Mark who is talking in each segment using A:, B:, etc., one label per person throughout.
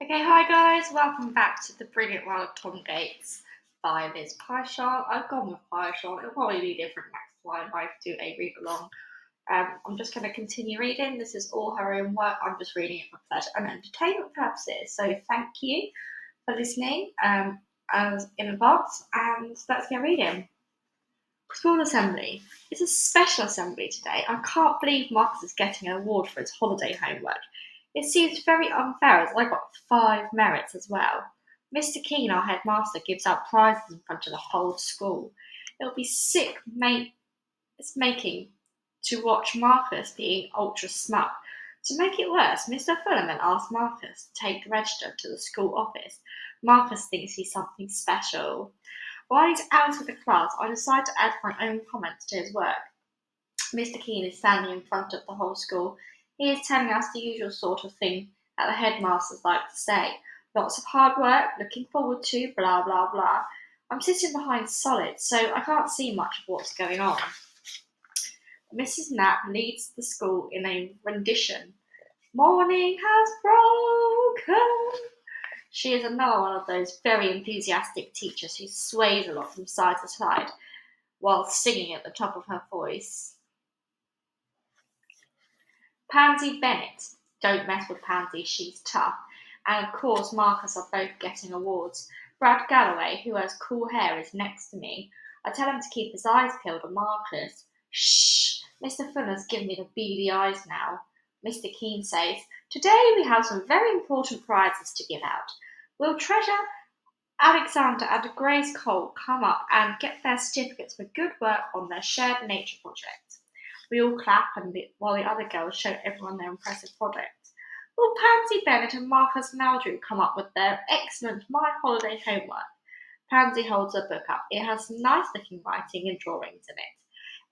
A: Okay, hi guys, welcome back to the Brilliant World of Tom Gates by Liz Pichon. I've gone with Pichon. It'll probably be different next time I do a read along. I'm just going to continue reading. This is all her own work. I'm just reading it for pleasure and entertainment purposes. So thank you for listening as in advance, and let's get reading. School assembly. It's a special assembly today. I can't believe Marcus is getting an award for his holiday homework. It seems very unfair as I got 5 merits as well. Mr. Keene, our headmaster, gives out prizes in front of the whole school. It'll be sick it's making to watch Marcus being ultra smart. To make it worse, Mr. Fullerman asked Marcus to take the register to the school office. Marcus thinks he's something special. While he's out of the class, I decide to add my own comments to his work. Mr. Keene is standing in front of the whole school. He is telling us the usual sort of thing that the headmasters like to say. Lots of hard work, looking forward to, blah, blah, blah. I'm sitting behind Solid, so I can't see much of what's going on. Mrs. Knapp leads the school in a rendition. Morning has broken. She is another one of those very enthusiastic teachers who sways a lot from side to side while singing at the top of her voice. Pansy Bennett. Don't mess with Pansy, she's tough. And of course, Marcus are both getting awards. Brad Galloway, who has cool hair, is next to me. I tell him to keep his eyes peeled on Marcus. Shh! Mr. Fuller's giving me the beady eyes now. Mr. Keene says, Today we have some very important prizes to give out. Will Treasure, Alexander, and Grace Cole come up and get their certificates for good work on their shared nature project? We all clap while the other girls show everyone their impressive projects. Will Pansy Bennett and Marcus Maldrew come up with their excellent My Holiday homework? Pansy holds her book up. It has some nice looking writing and drawings in it.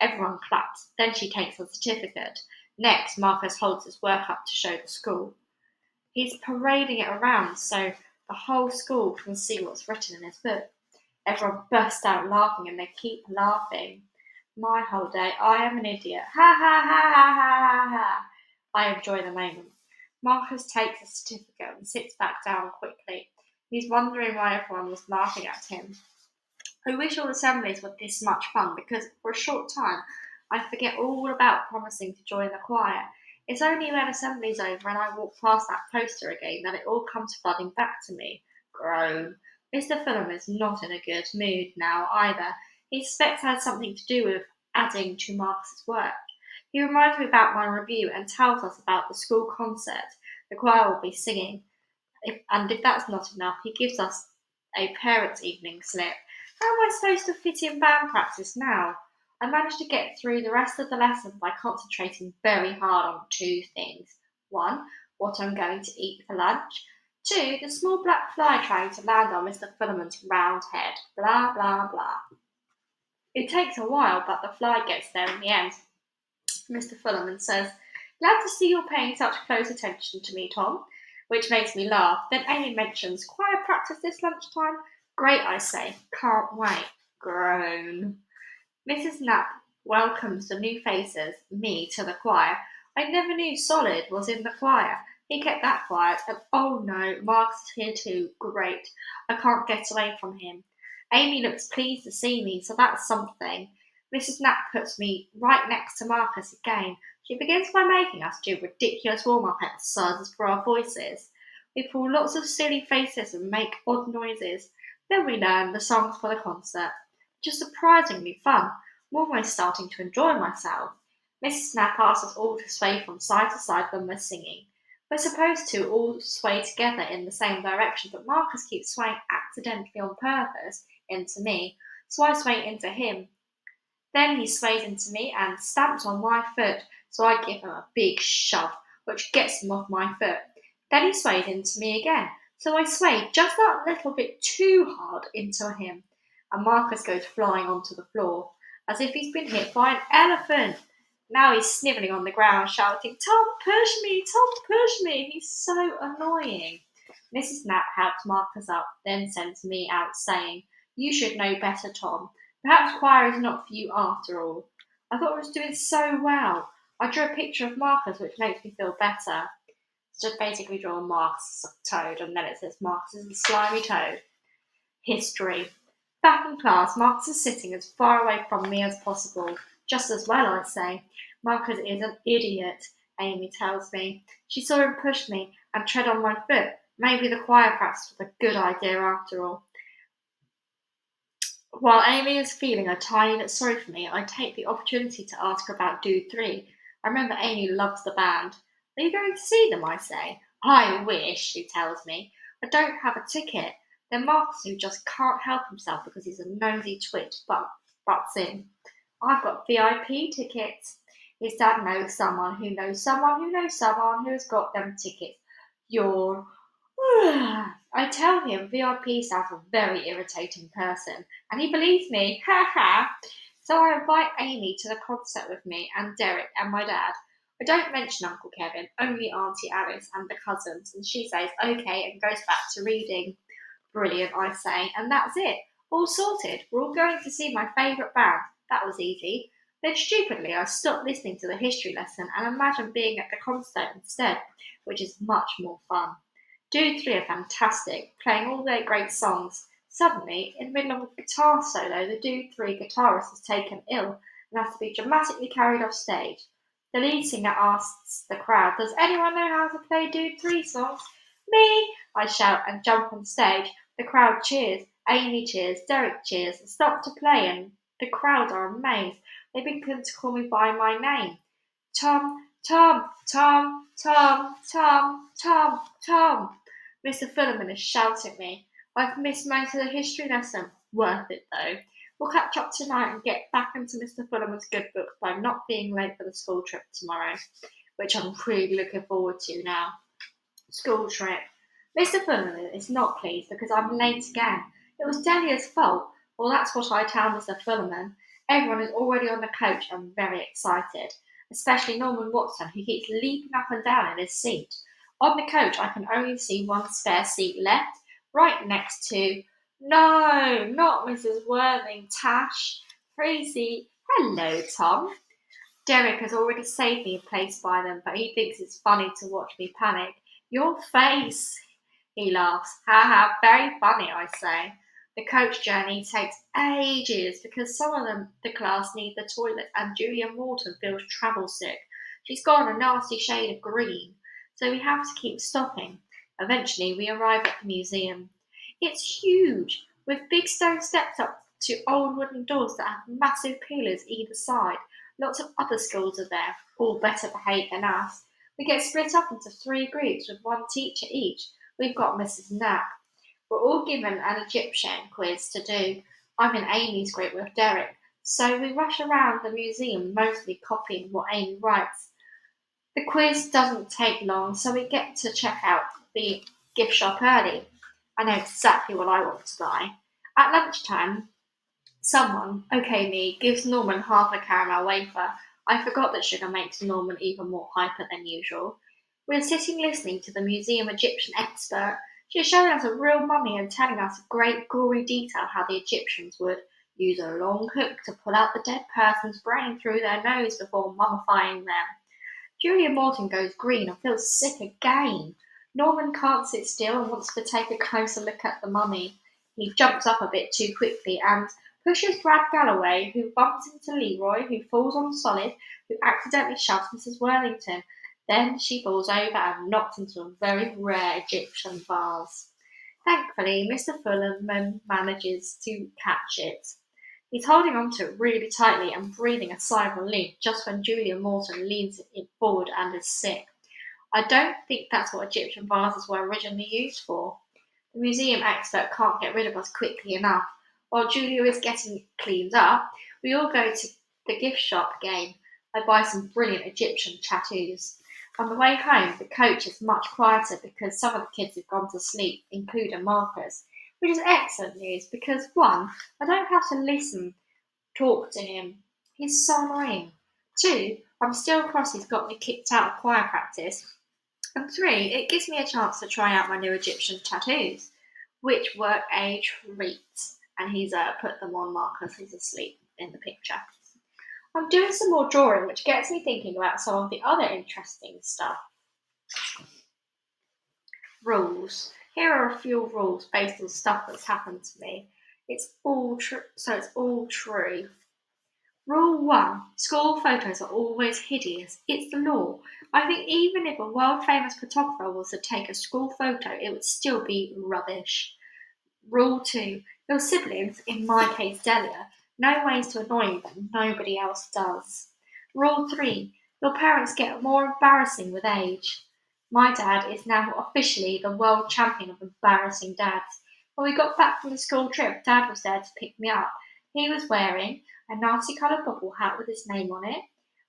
A: Everyone claps. Then she takes the certificate. Next, Marcus holds his work up to show the school. He's parading it around so the whole school can see what's written in his book. Everyone bursts out laughing and they keep laughing. My holiday, I am an idiot. Ha ha ha ha ha ha ha. I enjoy the moment. Marcus takes a certificate and sits back down quickly. He's wondering why everyone was laughing at him. I wish all assemblies were this much fun because for a short time I forget all about promising to join the choir. It's only when assembly's over and I walk past that poster again that it all comes flooding back to me. Groan. Mr. Fulham is not in a good mood now either. He suspects it had something to do with adding to Marcus's work. He reminds me about my review and tells us about the school concert the choir will be singing. And if that's not enough, he gives us a parents' evening slip. How am I supposed to fit in band practice now? I managed to get through the rest of the lesson by concentrating very hard on 2 things. 1. What I'm going to eat for lunch. 2. The small black fly trying to land on Mr. Fullerman's round head. Blah, blah, blah. It takes a while, but the fly gets there in the end. Mr. Fullerman says, Glad to see you're paying such close attention to me, Tom, which makes me laugh. Then Amy mentions, choir practice this lunchtime? Great, I say. Can't wait. Groan. Mrs. Knapp welcomes the new faces, me, to the choir. I never knew Solid was in the choir. He kept that quiet, and oh no, Mark's here too. Great. I can't get away from him. Amy looks pleased to see me, so that's something. Mrs. Knapp puts me right next to Marcus again. She begins by making us do ridiculous warm-up exercises for our voices. We pull lots of silly faces and make odd noises. Then we learn the songs for the concert. Just surprisingly fun. I'm almost starting to enjoy myself. Mrs. Knapp asks us all to sway from side to side when we're singing. We're supposed to all sway together in the same direction, but Marcus keeps swaying accidentally on purpose into me, so I sway into him. Then he sways into me and stamps on my foot, so I give him a big shove, which gets him off my foot. Then he sways into me again, so I sway just that little bit too hard into him, and Marcus goes flying onto the floor, as if he's been hit by an elephant. Now he's snivelling on the ground, shouting, Tom, push me, Tom, push me. He's so annoying. Mrs. Knapp helps Marcus up, then sends me out, saying, You should know better, Tom. Perhaps choir is not for you after all. I thought I was doing so well. I drew a picture of Marcus, which makes me feel better. So just basically draw Marcus as a toad, and then it says Marcus is a slimy toad. History. Back in class, Marcus is sitting as far away from me as possible. Just as well, I'd say. Marcus is an idiot, Amy tells me. She saw him push me and tread on my foot. Maybe the choir practice was a good idea after all. While Amy is feeling a tiny bit sorry for me, I take the opportunity to ask her about Do 3. I remember Amy loves the band. Are you going to see them, I say? I wish, she tells me. I don't have a ticket. Then Marcus, who just can't help himself because he's a nosy twit, butts in. I've got VIP tickets. His dad knows someone who knows someone who knows someone who has got them tickets. You're I tell him VIP sounds a very irritating person, and he believes me, ha ha. So I invite Amy to the concert with me and Derek and my dad. I don't mention Uncle Kevin, only Auntie Alice and the cousins, and she says okay and goes back to reading. Brilliant, I say, and that's it. All sorted. We're all going to see my favourite band. That was easy. Then stupidly I stopped listening to the history lesson and imagined being at the concert instead, which is much more fun. Do 3 are fantastic, playing all their great songs. Suddenly, in the middle of a guitar solo, the Do 3 guitarist is taken ill and has to be dramatically carried off stage. The lead singer asks the crowd, does anyone know how to play Do 3 songs? Me! I shout and jump on stage. The crowd cheers. Amy cheers. Derek cheers. And stop to play, and the crowd are amazed. They begin to call me by my name. Tom, Tom, Tom, Tom, Tom, Tom, Tom. Mr. Filliman is shouting at me. I've missed most of the history lesson. Worth it though. We'll catch up tonight and get back into Mr. Filliman's good book by not being late for the school trip tomorrow, which I'm really looking forward to now. School trip. Mr. Filliman is not pleased because I'm late again. It was Delia's fault. Well, that's what I tell Mr. Filliman. Everyone is already on the coach and very excited, especially Norman Watson, who keeps leaping up and down in his seat. On the coach, I can only see one spare seat left, right next to, no, not Mrs. Worthing, Tash, Freezy. Hello, Tom. Derek has already saved me a place by them, but he thinks it's funny to watch me panic. Your face, he laughs. Ha ha, very funny, I say. The coach journey takes ages because some of the class need the toilet and Julia Morton feels travel sick. She's got a nasty shade of green, so we have to keep stopping. Eventually, we arrive at the museum. It's huge, with big stone steps up to old wooden doors that have massive pillars either side. Lots of other schools are there, all better behaved than us. We get split up into 3 groups with one teacher each. We've got Mrs. Knapp. We're all given an Egyptian quiz to do. I'm in Amy's group with Derek, so we rush around the museum mostly copying what Amy writes. The quiz doesn't take long, so we get to check out the gift shop early. I know exactly what I want to buy. At lunchtime, someone, okay me, gives Norman half a caramel wafer. I forgot that sugar makes Norman even more hyper than usual. We're sitting listening to the museum Egyptian expert. She's showing us a real mummy and telling us in great gory detail how the Egyptians would use a long hook to pull out the dead person's brain through their nose before mummifying them. Julia Morton goes green and feels sick again. Norman can't sit still and wants to take a closer look at the mummy. He jumps up a bit too quickly and pushes Brad Galloway, who bumps into Leroy, who falls on solid, who accidentally shoves Mrs. Worthington. Then she falls over and knocks into a very rare Egyptian vase. Thankfully, Mr. Fulham manages to catch it. He's holding on to it really tightly and breathing a sigh of relief just when Julia Morton leans it forward and is sick. I don't think that's what Egyptian vases were originally used for. The museum expert can't get rid of us quickly enough. While Julia is getting cleaned up, we all go to the gift shop again. I buy some brilliant Egyptian tattoos. On the way home, the coach is much quieter because some of the kids have gone to sleep, including Marcus, which is excellent news because 1, I don't have to talk to him. He's so annoying. 2, I'm still cross he's got me kicked out of choir practice. And 3, it gives me a chance to try out my new Egyptian tattoos, which were a treat. And he's put them on Marcus, he's asleep in the picture. I'm doing some more drawing, which gets me thinking about some of the other interesting stuff. Rules. Here are a few rules based on stuff that's happened to me. It's all true, so it's all true. Rule 1. School photos are always hideous. It's the law. I think even if a world famous photographer was to take a school photo, it would still be rubbish. Rule 2. Your siblings, in my case Delia, know ways to annoy you that nobody else does. Rule 3. Your parents get more embarrassing with age. My dad is now officially the world champion of embarrassing dads. When we got back from the school trip, Dad was there to pick me up. He was wearing a nasty coloured bubble hat with his name on it,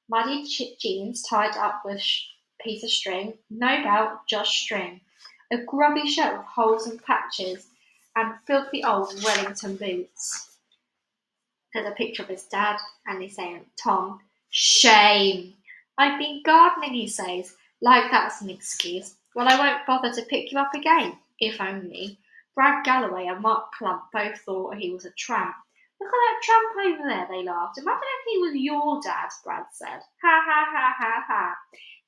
A: muddy jeans tied up with a piece of string, no belt, just string, a grubby shirt with holes and patches, and filthy old Wellington boots. There's a picture of his dad, and he's saying, Tom, shame. I've been gardening, he says, like that's an excuse. Well, I won't bother to pick you up again, if only. Brad Galloway and Mark Clump both thought he was a tramp. Look at that tramp over there, they laughed. Imagine if he was your dad, Brad said. Ha ha ha ha ha.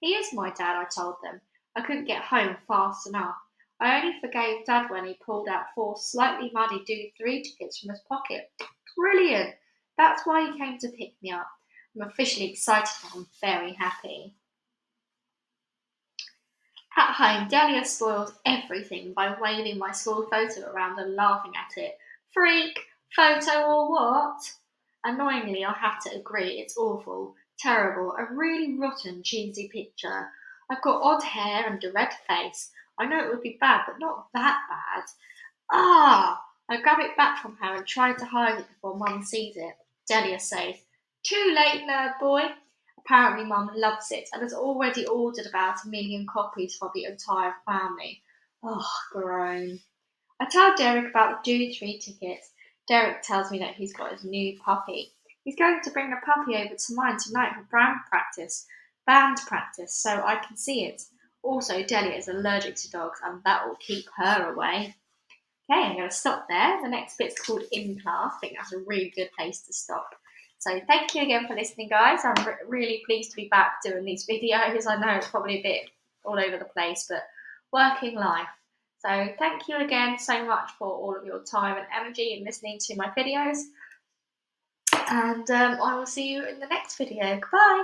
A: He is my dad, I told them. I couldn't get home fast enough. I only forgave Dad when he pulled out 4 slightly muddy Do 3 tickets from his pocket. Brilliant! That's why he came to pick me up. I'm officially excited and I'm very happy. At home, Delia spoils everything by waving my school photo around and laughing at it. Freak! Photo or what? Annoyingly, I have to agree, it's awful, terrible, a really rotten, cheesy picture. I've got odd hair and a red face. I know it would be bad, but not that bad. Ah! I grab it back from her and try to hide it before Mum sees it. Delia says, Too late, nerd boy. Apparently Mum loves it and has already ordered about 1,000,000 copies for the entire family. Oh, groan. I tell Derek about the Do 3 tickets. Derek tells me that he's got his new puppy. He's going to bring the puppy over to mine tonight for band practice, so I can see it. Also, Delia is allergic to dogs and that will keep her away. Okay, I'm going to stop there. The next bit's called In Class. I think that's a really good place to stop. So thank you again for listening, guys. I'm really pleased to be back doing these videos. I know it's probably a bit all over the place, but working life. So thank you again so much for all of your time and energy in listening to my videos. And I will see you in the next video. Goodbye.